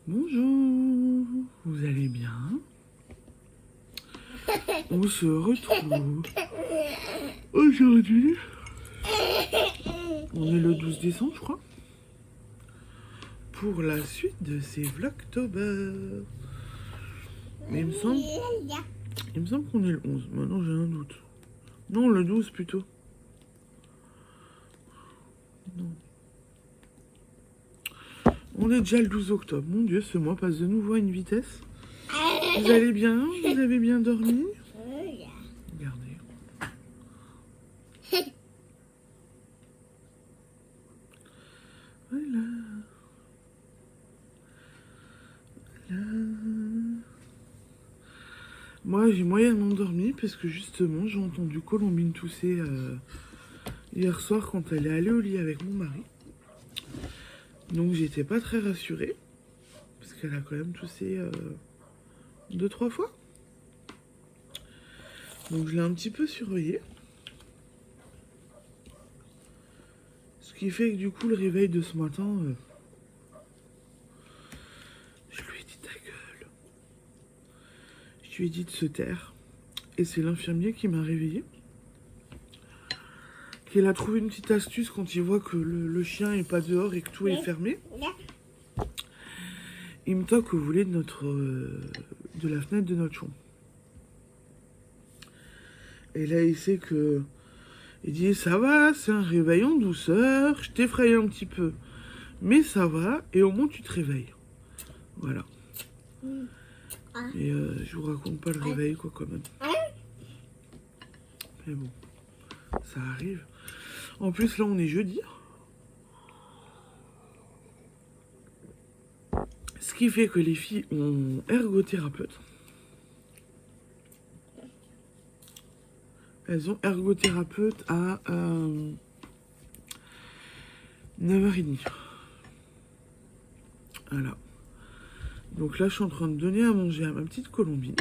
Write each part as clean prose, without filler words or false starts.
Bonjour, vous allez bien? On se retrouve aujourd'hui. On est le 12 décembre, je crois. Pour la suite de ces Vlogtober. Mais il me semble qu'on est le 11. Maintenant, j'ai un doute. Non, le 12 plutôt. Non. On est déjà le 12 octobre. Mon Dieu, ce mois passe de nouveau à une vitesse. Vous allez bien? Vous avez bien dormi? Regardez. Voilà. Voilà. Moi, j'ai moyennement dormi parce que justement, j'ai entendu Colombine tousser hier soir quand elle est allée au lit avec mon mari. Donc, j'étais pas très rassurée parce qu'elle a quand même toussé 2-3 fois. Donc, je l'ai un petit peu surveillée. Ce qui fait que du coup, le réveil de ce matin, je lui ai dit ta gueule. Je lui ai dit de se taire. Et c'est l'infirmier qui m'a réveillée. Qu'il a trouvé une petite astuce quand il voit que le chien est pas dehors et que tout est fermé. Il me toque au volet de la fenêtre de notre chambre. Et là, il sait que... Il dit, ça va, c'est un réveil en douceur, je t'effraie un petit peu. Mais ça va, et au moins tu te réveilles. Voilà. Et je vous raconte pas le réveil, quoi, quand même. Mais bon, ça arrive. En plus, là, on est jeudi. Ce qui fait que les filles ont ergothérapeute. Elles ont ergothérapeute à 9h30. Voilà. Donc là, je suis en train de donner à manger à ma petite Colombine.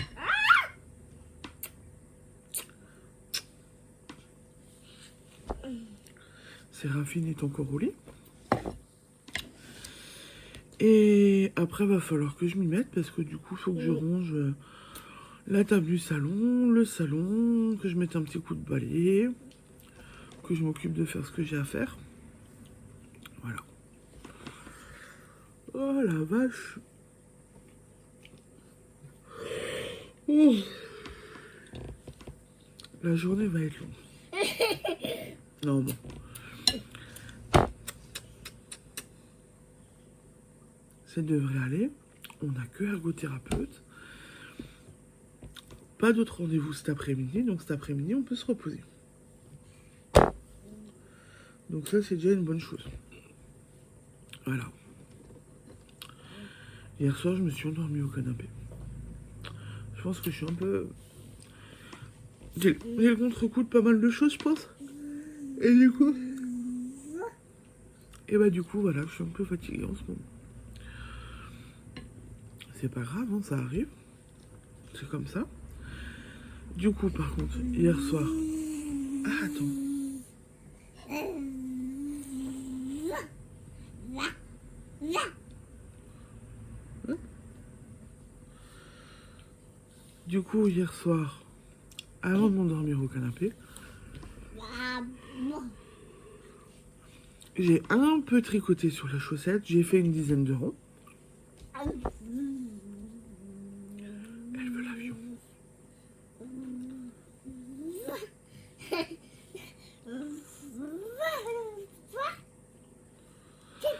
Séraphine est encore au lit. Et après, va falloir que je m'y mette parce que du coup, il faut que je range la table du salon, le salon, que je mette un petit coup de balai, que je m'occupe de faire ce que j'ai à faire. Voilà. Oh la vache. Oh. La journée va être longue. Non, bon. Ça devrait aller. On n'a que ergothérapeute. Pas d'autres rendez-vous cet après-midi. Donc cet après-midi, on peut se reposer. Donc ça, c'est déjà une bonne chose. Voilà. Hier soir, je me suis endormie au canapé. Je pense que je suis un peu... J'ai le contre-coup de pas mal de choses, je pense. Et du coup... Et bah du coup, voilà, je suis un peu fatiguée en ce moment. C'est pas grave, hein, ça arrive. C'est comme ça. Du coup, par contre, hier soir... Ah, attends. Hein? Du coup, hier soir, avant de m'endormir au canapé, j'ai un peu tricoté sur la chaussette. J'ai fait une dizaine de ronds. Elle veut l'avion.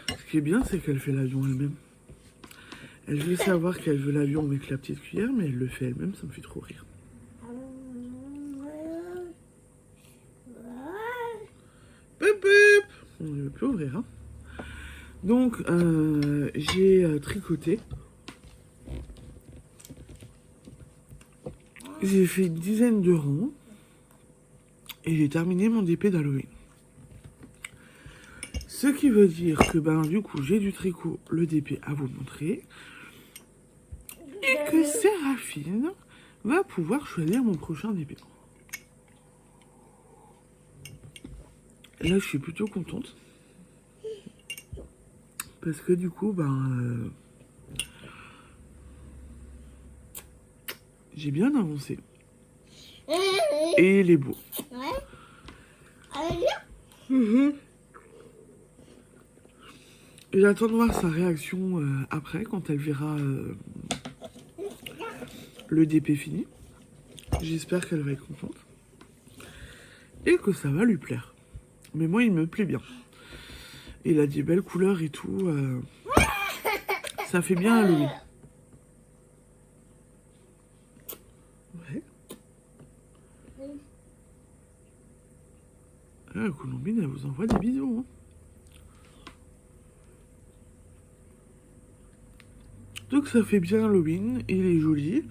Ce qui est bien, c'est qu'elle fait l'avion elle-même. Elle veut savoir qu'elle veut l'avion avec la petite cuillère, mais elle le fait elle-même, ça me fait trop rire. Pep, pep. On ne veut plus ouvrir, hein. Donc, j'ai tricoté. J'ai fait une dizaine de ronds. Et j'ai terminé mon DP d'Halloween. Ce qui veut dire que, ben, du coup, j'ai du tricot, le DP à vous montrer. Et que Séraphine va pouvoir choisir mon prochain DP. Là, je suis plutôt contente. Parce que du coup, ben, J'ai bien avancé. Et il est beau. Mhm. Et j'attends de voir sa réaction après, quand elle verra le DP fini. J'espère qu'elle va être contente. Et que ça va lui plaire. Mais moi, il me plaît bien. Il a des belles couleurs et tout. Ça fait bien Halloween. Ouais. Ah, Colombine, elle vous envoie des bisous. Hein. Donc ça fait bien Halloween. Il est joli.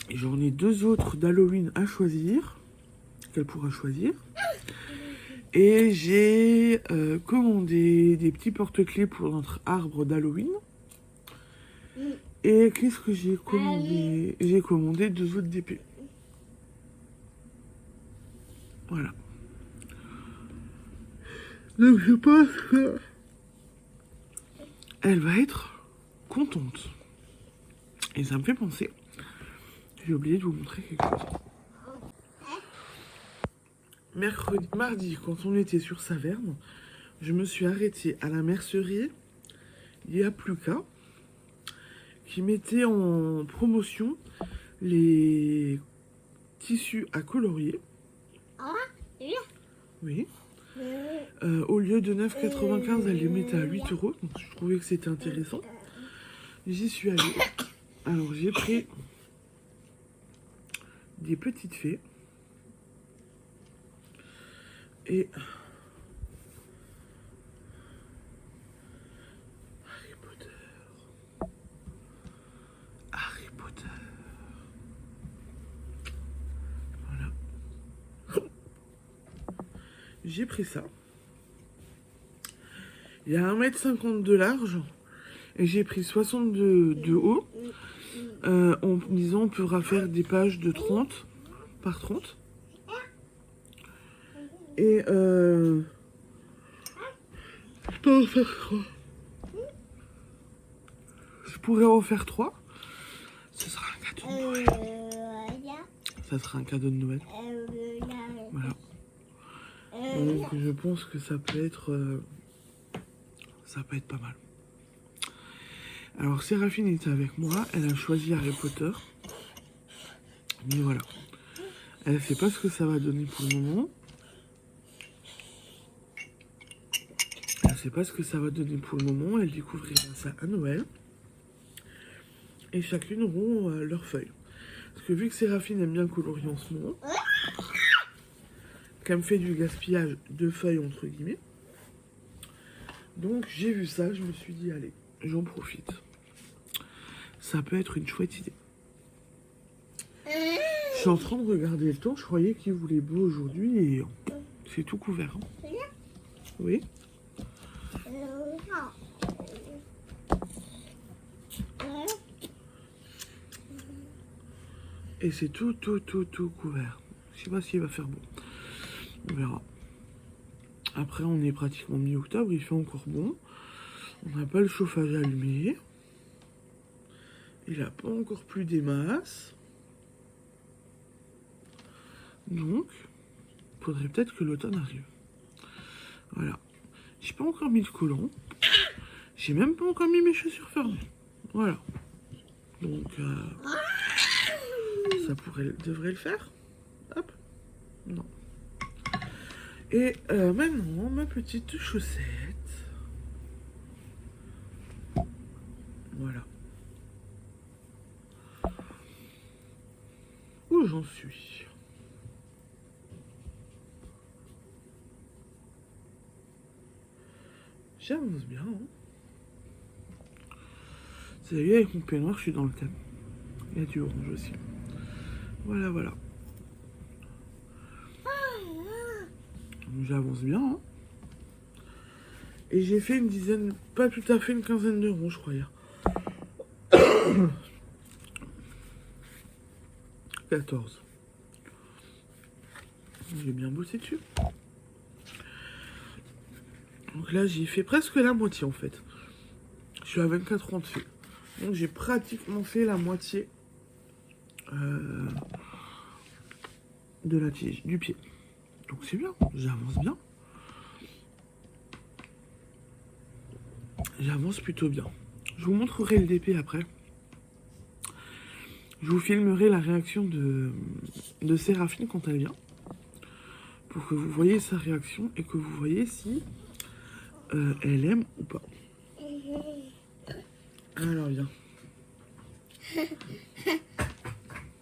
Et j'en ai 2 autres d'Halloween à choisir. Qu'elle pourra choisir. Et j'ai commandé des petits porte-clés pour notre arbre d'Halloween. Et qu'est-ce que j'ai commandé? J'ai commandé 2 autres DP. Voilà. Donc je pense que elle va être contente. Et ça me fait penser. J'ai oublié de vous montrer quelque chose. Mardi, quand on était sur Saverne, je me suis arrêtée à la mercerie. Il y a plus qu'à qui mettait en promotion les tissus à colorier. Oui. Au lieu de 9,95, elle les mettait à 8 €. Donc je trouvais que c'était intéressant. J'y suis allée. Alors j'ai pris des petites fées. Et Harry Potter. Harry Potter. Voilà. J'ai pris ça. Il y a 1,50 m de large. Et j'ai pris 62 de haut. En disant on pourra faire des pages de 30 par 30. Et je peux en faire 3. Je pourrais en faire 3. Ce sera un cadeau de Noël. Ça sera un cadeau de Noël. Voilà. Donc je pense que ça peut être pas mal. Alors Séraphine était avec moi. Elle a choisi Harry Potter. Mais voilà. Elle ne sait pas ce que ça va donner pour le moment. Elle ne sait pas ce que ça va donner pour le moment. Elle découvrira ça à Noël. Et chacune auront leurs feuilles. Parce que vu que Séraphine aime bien colorier en ce moment, qu'elle me fait du gaspillage de feuilles entre guillemets. Donc j'ai vu ça, je me suis dit allez, j'en profite. Ça peut être une chouette idée. Je suis en train de regarder le temps, je croyais qu'il voulait beau aujourd'hui et c'est tout couvert. Hein. Oui. Et c'est tout couvert. Je sais pas s'il va faire bon. On verra. Après, on est pratiquement mi-octobre, il fait encore bon. On n'a pas le chauffage allumé. Il n'a pas encore plu des masses. Donc, il faudrait peut-être que l'automne arrive. Voilà. J'ai pas encore mis le collant. J'ai même pas encore mis mes chaussures fermées. Voilà. Donc, ça devrait le faire. Hop. Non. Et maintenant, ma petite chaussette. Voilà. Où j'en suis? J'avance bien. Hein. Vous avez vu, avec mon peignoir, je suis dans le thème. Il y a du orange aussi. Voilà, voilà. J'avance bien. Hein. Et j'ai fait une dizaine, pas tout à fait une quinzaine de ronds, je crois, hier. 14. J'ai bien bossé dessus. Donc là, j'ai fait presque la moitié, en fait. Je suis à 24 rangs de fait. Donc j'ai pratiquement fait la moitié de la tige, du pied. Donc c'est bien, j'avance bien. J'avance plutôt bien. Je vous montrerai le DP après. Je vous filmerai la réaction de Séraphine quand elle vient. Pour que vous voyez sa réaction et que vous voyez si elle aime ou pas. Alors viens.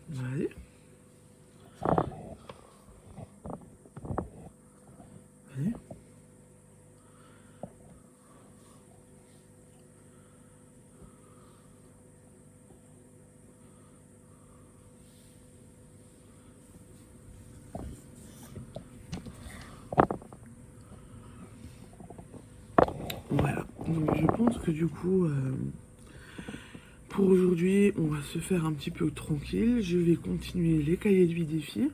Vas-y. Vas-y. Voilà. Donc je pense que du coup, pour aujourd'hui, on va se faire un petit peu tranquille. Je vais continuer les cahiers de vie des filles.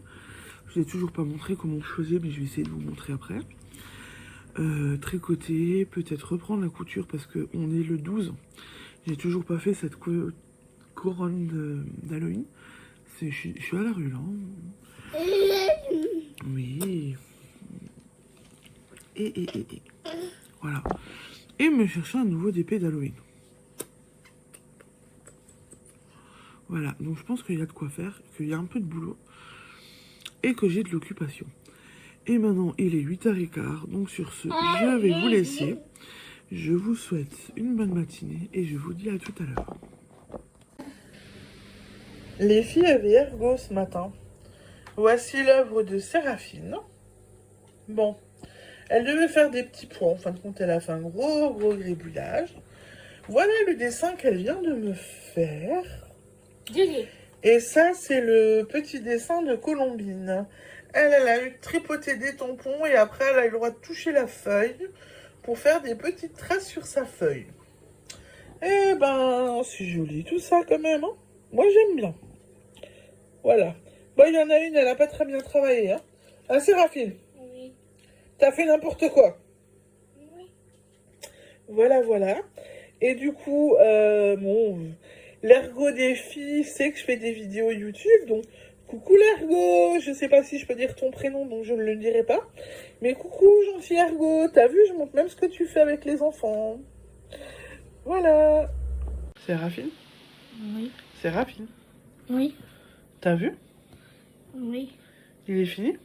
Je n'ai toujours pas montré comment je faisais, mais je vais essayer de vous montrer après. Tricoter, peut-être reprendre la couture parce qu'on est le 12. J'ai toujours pas fait cette couronne d'Halloween. Je suis à la rue là. Oui. Et. Voilà. Et me chercher un nouveau DP d'Halloween. Voilà, donc je pense qu'il y a de quoi faire, qu'il y a un peu de boulot et que j'ai de l'occupation. Et maintenant, il est 8h15, donc sur ce, je vais vous laisser. Je vous souhaite une bonne matinée et je vous dis à tout à l'heure. Les filles avaient ergo ce matin. Voici l'œuvre de Séraphine. Bon, elle devait faire des petits points. En fin de compte, elle a fait un gros gribouillage. Voilà le dessin qu'elle vient de me faire. Et ça, c'est le petit dessin de Colombine. Elle a eu tripoté des tampons et après, elle a eu le droit de toucher la feuille pour faire des petites traces sur sa feuille. Eh ben, c'est joli tout ça quand même. Hein. Moi, j'aime bien. Voilà. Bon, il y en a une, elle n'a pas très bien travaillé. Hein, hein Séraphine? Oui. T'as fait n'importe quoi? Oui. Voilà. Et du coup, bon, l'ergo des filles sait que je fais des vidéos YouTube, donc coucou l'ergo, je sais pas si je peux dire ton prénom, donc je ne le dirai pas. Mais coucou gentil ergo, t'as vu, je montre même ce que tu fais avec les enfants. Voilà. Séraphine? Oui. Séraphine? Oui. T'as vu? Oui. Il est fini?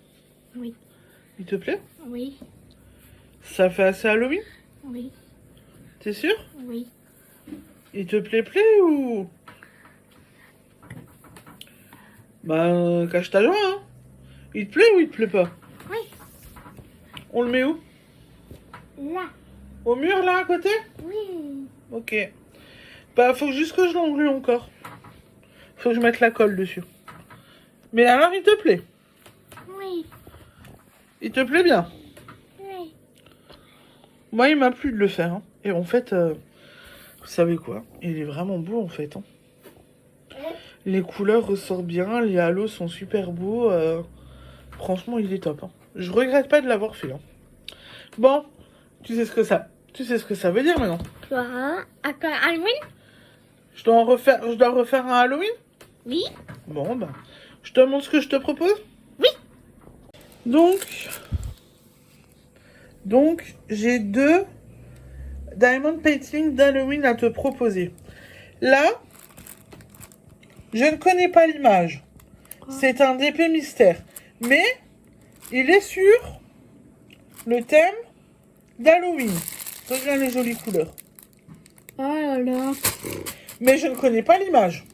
Oui. Il te plaît? Oui. Ça fait assez Halloween? Oui. T'es sûr? Oui. Il te plaît ou... Bah, cache ta joie, hein. Il te plaît ou il te plaît pas? Oui. On le met où? Là. Au mur, là, à côté? Oui. Ok. Bah, faut juste que je l'englue encore. Faut que je mette la colle dessus. Mais alors, il te plaît? Oui. Il te plaît bien? Oui. Moi, il m'a plu de le faire. Hein. Et en fait, vous savez quoi? Il est vraiment beau, en fait. Hein. Les couleurs ressortent bien. Les halos sont super beaux. Franchement, il est top. Hein. Je regrette pas de l'avoir fait. Hein. Bon, tu sais ce que ça veut dire maintenant? Toi, Halloween? Je dois refaire un Halloween? Oui. Bon, bah, je te montre ce que je te propose? Oui. Donc, j'ai 2 diamond painting d'Halloween à te proposer. Là, je ne connais pas l'image. C'est un DP mystère. Mais, il est sur le thème d'Halloween. Regarde les jolies couleurs. Oh là là. Mais je ne connais pas l'image.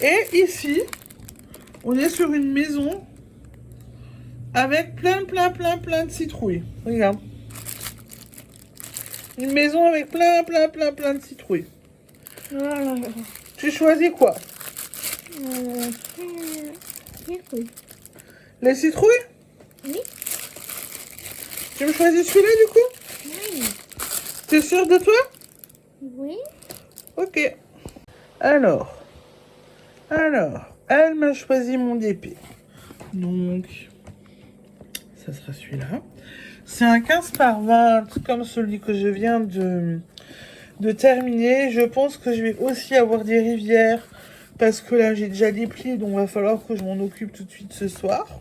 Et ici, on est sur une maison avec plein de citrouilles. Regarde. Une maison avec plein de citrouilles. Oh là là. Tu choisis quoi? Citrouille. Les citrouilles? Oui. Tu me choisis celui-là du coup? Oui. T'es sûr de toi? Oui. Ok. Alors, elle m'a choisi mon DP. Donc, ça sera celui-là. C'est un 15 par 20, comme celui que je viens de terminer. Je pense que je vais aussi avoir des rivières parce que là j'ai déjà déplié, donc il va falloir que je m'en occupe tout de suite ce soir.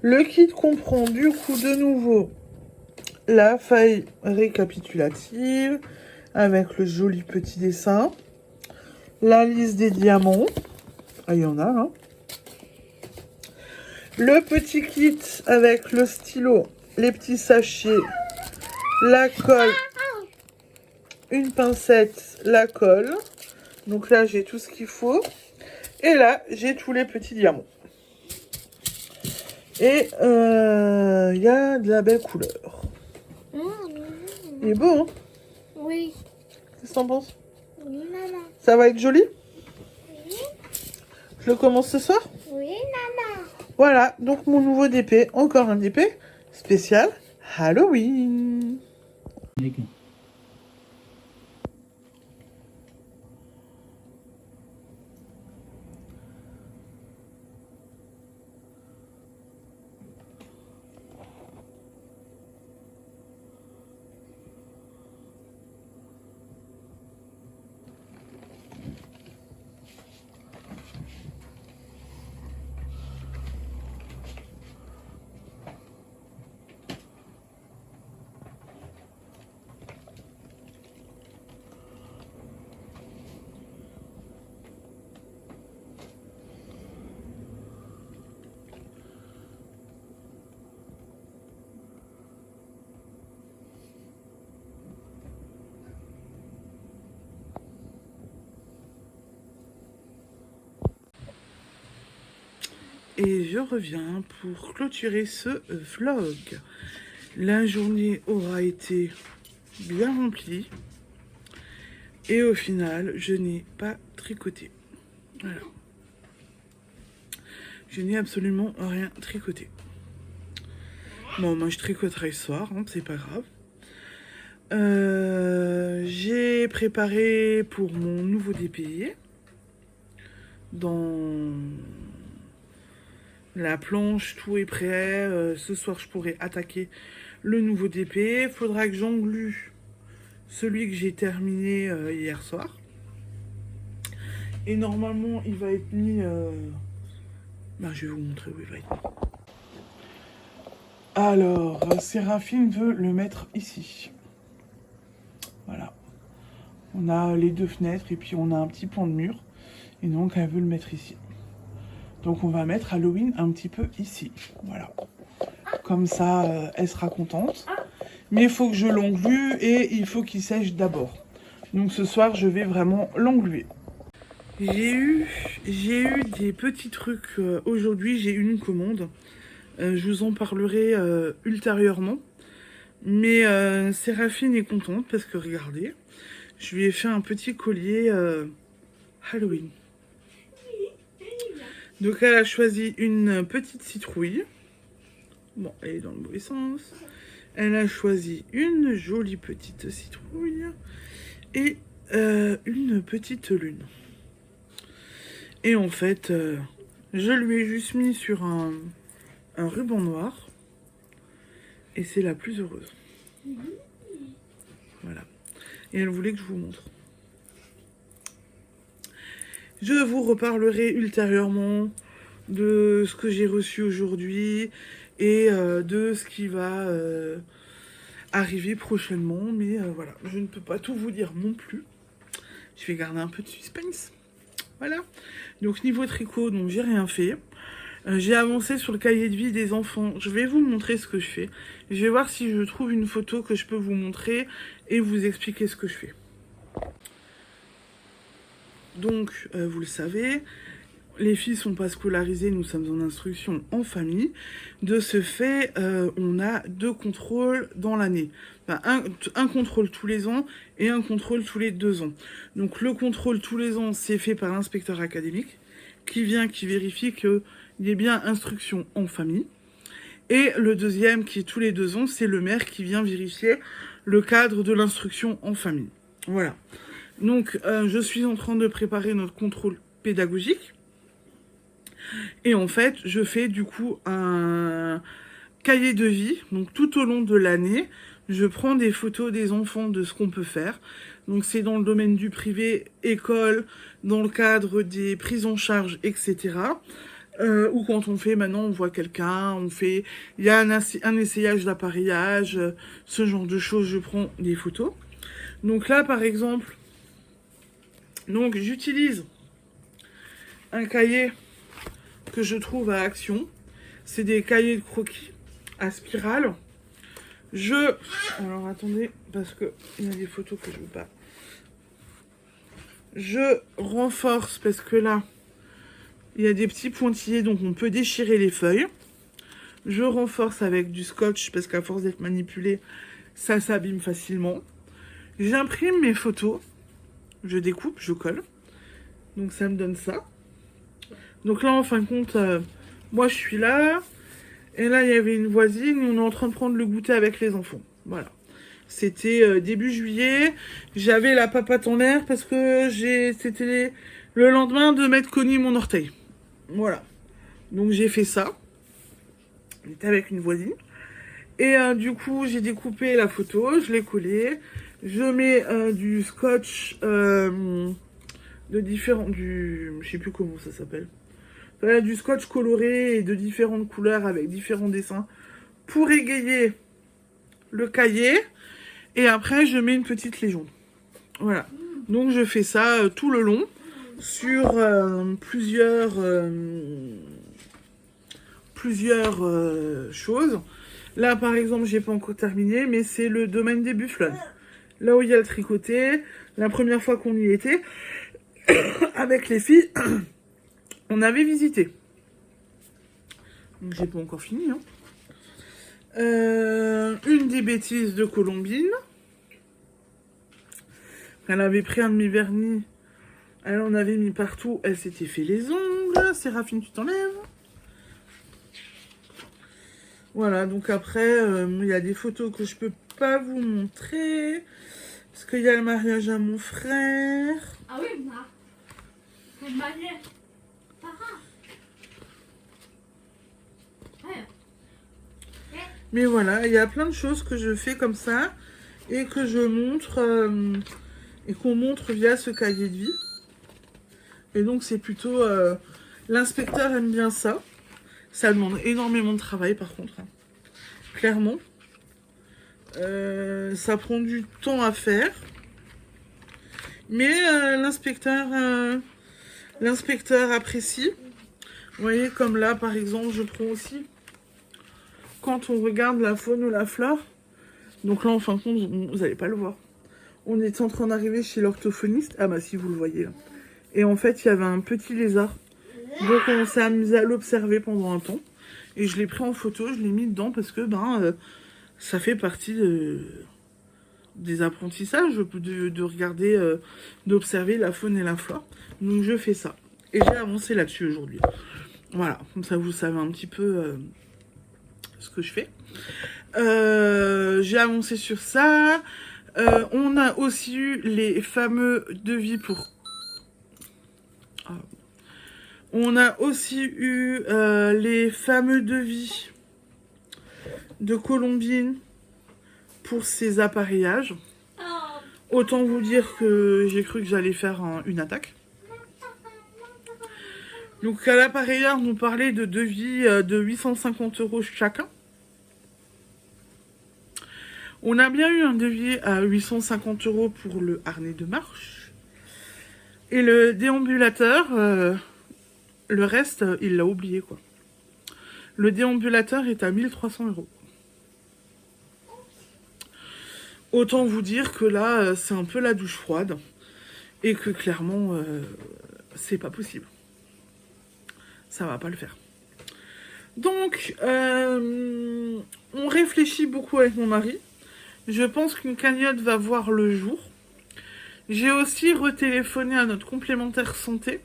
Le kit comprend du coup de nouveau la feuille récapitulative avec le joli petit dessin, la liste des diamants, ah il y en a hein. Le petit kit avec le stylo, les petits sachets, la colle, une pincette, la colle. Donc là, j'ai tout ce qu'il faut. Et là, j'ai tous les petits diamants. Et il y a de la belle couleur. Il est beau, hein? Oui. Qu'est-ce que t'en penses? Oui, maman. Ça va être joli? Oui. Je le commence ce soir? Oui, maman. Voilà, donc mon nouveau DP. Encore un DP spécial Halloween. Et je reviens pour clôturer ce vlog. La journée aura été bien remplie. Et au final, je n'ai pas tricoté. Voilà. Je n'ai absolument rien tricoté. Bon, moi je tricoterai ce soir, hein, c'est pas grave. J'ai préparé pour mon nouveau DP dans la planche, tout est prêt. Ce soir, je pourrai attaquer le nouveau DP. Faudra que j'englue celui que j'ai terminé hier soir. Et normalement, il va être mis... Ben, je vais vous montrer où il va être mis. Alors, Séraphine veut le mettre ici. Voilà. On a les deux fenêtres et puis on a un petit pan de mur. Et donc, elle veut le mettre ici. Donc, on va mettre Halloween un petit peu ici. Voilà. Comme ça, elle sera contente. Mais il faut que je l'englue et il faut qu'il sèche d'abord. Donc, ce soir, je vais vraiment l'engluer. J'ai eu des petits trucs aujourd'hui. J'ai eu une commande. Je vous en parlerai ultérieurement. Mais Séraphine est contente parce que regardez, je lui ai fait un petit collier Halloween. Donc elle a choisi une petite citrouille. Bon, elle est dans le mauvais sens. Elle a choisi une jolie petite citrouille et une petite lune. Et en fait, je lui ai juste mis sur un ruban noir. Et c'est la plus heureuse. Voilà. Et elle voulait que je vous montre. Je vous reparlerai ultérieurement de ce que j'ai reçu aujourd'hui et de ce qui va arriver prochainement. Mais voilà, je ne peux pas tout vous dire non plus. Je vais garder un peu de suspense. Voilà. Donc niveau tricot, donc j'ai rien fait. J'ai avancé sur le cahier de vie des enfants. Je vais vous montrer ce que je fais. Je vais voir si je trouve une photo que je peux vous montrer et vous expliquer ce que je fais. Donc, vous le savez, les filles ne sont pas scolarisées, nous sommes en instruction en famille. De ce fait, on a 2 contrôles dans l'année. Enfin, un contrôle tous les ans et un contrôle tous les 2 ans. Donc le contrôle tous les ans, c'est fait par l'inspecteur académique qui vérifie qu'il y ait bien instruction en famille. Et le deuxième, qui est tous les 2 ans, c'est le maire qui vient vérifier le cadre de l'instruction en famille. Voilà. Donc, je suis en train de préparer notre contrôle pédagogique. Et en fait, je fais du coup un cahier de vie. Donc, tout au long de l'année, je prends des photos des enfants de ce qu'on peut faire. Donc c'est dans le domaine du privé, école, dans le cadre des prises en charge, etc. Ou quand on fait, maintenant on voit quelqu'un, il y a un essayage d'appareillage, ce genre de choses, je prends des photos. Donc là par exemple, donc j'utilise un cahier que je trouve à Action. C'est des cahiers de croquis à spirale. Alors attendez, parce que il y a des photos que je veux pas. Je renforce parce que là, il y a des petits pointillés, donc on peut déchirer les feuilles. Je renforce avec du scotch parce qu'à force d'être manipulé, ça s'abîme facilement. J'imprime mes photos. Je découpe, je colle. Donc ça me donne ça. Donc là, en fin de compte, moi je suis là. Et là, il y avait une voisine et on est en train de prendre le goûter avec les enfants. Voilà. C'était début juillet. J'avais la papate en l'air parce que c'était le lendemain de m'être cogné mon orteil. Voilà. Donc j'ai fait ça. J'étais avec une voisine. Et du coup, j'ai découpé la photo, je l'ai collée. Je mets du scotch je sais plus comment ça s'appelle. Voilà, du scotch coloré et de différentes couleurs avec différents dessins pour égayer le cahier. Et après, je mets une petite légende. Voilà. Donc, je fais ça tout le long sur plusieurs choses. Là, par exemple, j'ai pas encore terminé, mais c'est le domaine des bufflons. Là où il y a le tricoté. La première fois qu'on y était, avec les filles, on avait visité. Donc, j'ai pas encore fini. Hein. Une des bêtises de Colombine. Elle avait pris un de mes vernis. Elle en avait mis partout. Elle s'était fait les ongles. Séraphine, tu t'enlèves. Voilà, donc après, il y a des photos que je peux pas vous montrer. Parce qu'il y a le mariage à mon frère. Ah oui, le mariage. Mais voilà, il y a plein de choses que je fais comme ça. Et que je montre. Et qu'on montre via ce cahier de vie. Et donc c'est plutôt... l'inspecteur aime bien ça. Ça demande énormément de travail par contre. Hein. Clairement. Ça prend du temps à faire. Mais l'inspecteur apprécie. Vous voyez, comme là par exemple, je prends aussi... Quand on regarde la faune ou la flore. Donc là en fin de compte, vous n'allez pas le voir. On est en train d'arriver chez l'orthophoniste. Ah bah si, vous le voyez là. Et en fait, il y avait un petit lézard. Donc on s'est amusé à l'observer pendant un temps. Et je l'ai pris en photo, je l'ai mis dedans parce que ça fait partie des apprentissages de regarder, d'observer la faune et la flore. Donc je fais ça. Et j'ai avancé là-dessus aujourd'hui. Voilà, comme ça vous savez un petit peu ce que je fais. J'ai avancé sur ça. On a aussi eu les fameux devis pour... On a aussi eu les fameux devis de Colombine pour ses appareillages. Autant vous dire que j'ai cru que j'allais faire une attaque. Donc à l'appareilleur, nous parlait de devis de 850 € chacun. On a bien eu un devis à 850 € pour le harnais de marche. Et le déambulateur, le reste, il l'a oublié, quoi. Le déambulateur est à 1300 €. Autant vous dire que là, c'est un peu la douche froide. Et que clairement, c'est pas possible. Ça va pas le faire. Donc, on réfléchit beaucoup avec mon mari. Je pense qu'une cagnotte va voir le jour. J'ai aussi retéléphoné à notre complémentaire santé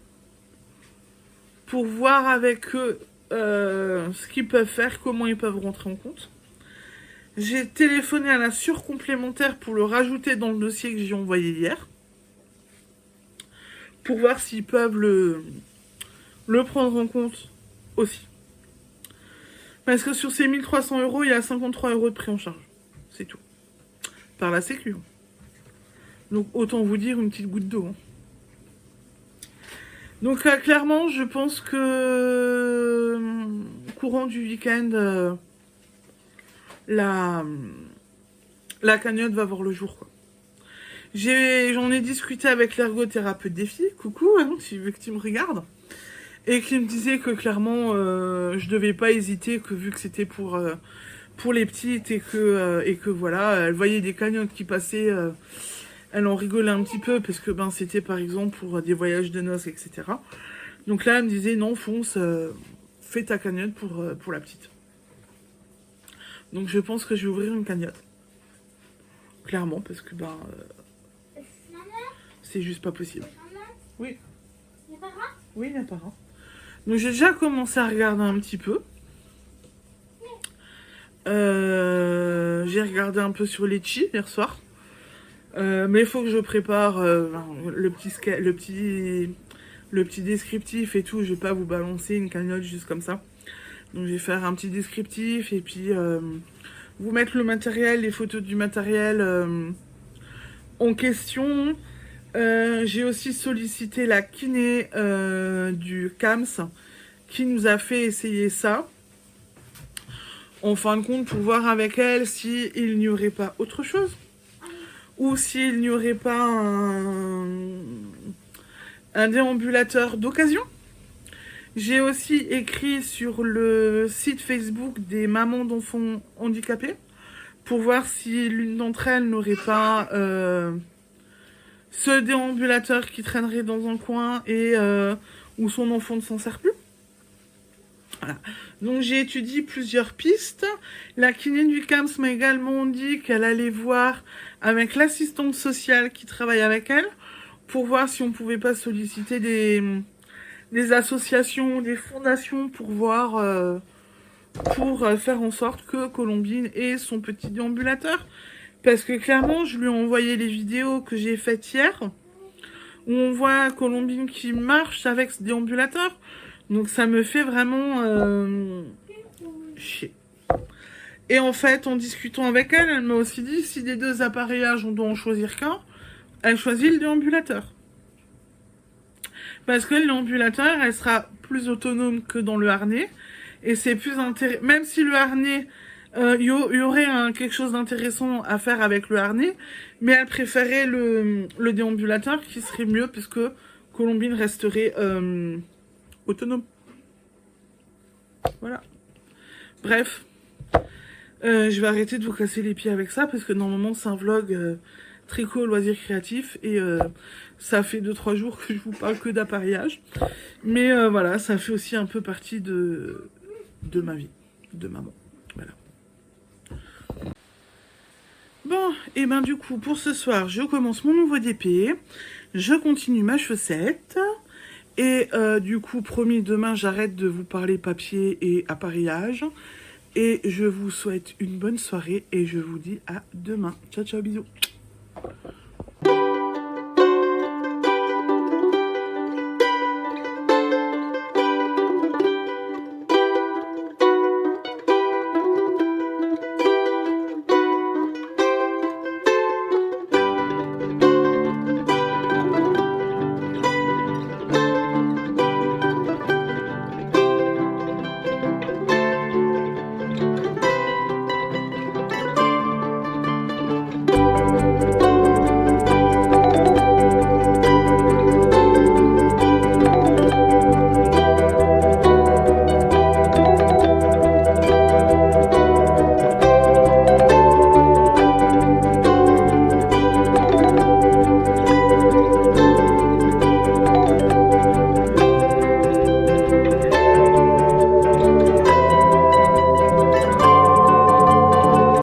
pour voir avec eux ce qu'ils peuvent faire, comment ils peuvent rentrer en compte. J'ai téléphoné à la surcomplémentaire pour le rajouter dans le dossier que j'ai envoyé hier. Pour voir s'ils peuvent le prendre en compte aussi. Parce que sur ces 1300 €, il y a 53 € de prise en charge. C'est tout. par la sécu. Donc autant vous dire une petite goutte d'eau. Donc clairement, je pense que courant du week-end, la cagnotte va voir le jour, quoi. J'en ai discuté avec l'ergothérapeute des filles, coucou, hein, si veux que tu me regardes, et qui me disait que clairement, je devais pas hésiter, que vu que c'était pour les petites et que voilà, elle voyait des cagnottes qui passaient, elle en rigolait un petit peu parce que ben c'était par exemple pour des voyages de noces, etc. Donc là, elle me disait non, fonce, fais ta cagnotte pour la petite. Donc je pense que je vais ouvrir une cagnotte. Clairement, parce que ben c'est juste pas possible. Oui. Mes parents? Oui, mes parents. Donc j'ai déjà commencé à regarder un petit peu. J'ai regardé un peu sur Litchi hier soir. Mais il faut que je prépare le petit descriptif et tout. Je vais pas vous balancer une cagnotte juste comme ça. Donc je vais faire un petit descriptif et puis vous mettre le matériel, les photos du matériel en question. J'ai aussi sollicité la kiné du CAMS qui nous a fait essayer ça. En fin de compte, pour voir avec elle s'il n'y aurait pas autre chose. Ou s'il n'y aurait pas un déambulateur d'occasion. J'ai aussi écrit sur le site Facebook des mamans d'enfants handicapés pour voir si l'une d'entre elles n'aurait pas ce déambulateur qui traînerait dans un coin et où son enfant ne s'en sert plus. Voilà. Donc j'ai étudié plusieurs pistes. La kiné du CAMS m'a également dit qu'elle allait voir avec l'assistante sociale qui travaille avec elle pour voir si on pouvait pas solliciter des associations, des fondations pour voir, pour faire en sorte que Colombine ait son petit déambulateur. Parce que clairement, je lui ai envoyé les vidéos que j'ai faites hier où on voit Colombine qui marche avec ce déambulateur. Donc ça me fait vraiment chier. Et en fait, en discutant avec elle, elle m'a aussi dit si des deux appareillages, on doit en choisir qu'un, elle choisit le déambulateur. Parce que le déambulateur, elle sera plus autonome que dans le harnais. Et c'est plus intéressant. Même si le harnais, y aurait quelque chose d'intéressant à faire avec le harnais, mais elle préférait le déambulateur qui serait mieux puisque Colombine resterait autonome. Voilà. Bref. Je vais arrêter de vous casser les pieds avec ça parce que normalement c'est un vlog tricot loisirs créatifs et ça fait 2-3 jours que je vous parle que d'appareillage. Mais voilà, ça fait aussi un peu partie de ma vie, de maman. Voilà. Bon, et ben du coup pour ce soir je commence mon nouveau DP. Je continue ma chaussette. Et du coup, promis, demain, j'arrête de vous parler papier et appareillage. Et je vous souhaite une bonne soirée et je vous dis à demain. Ciao, ciao, bisous.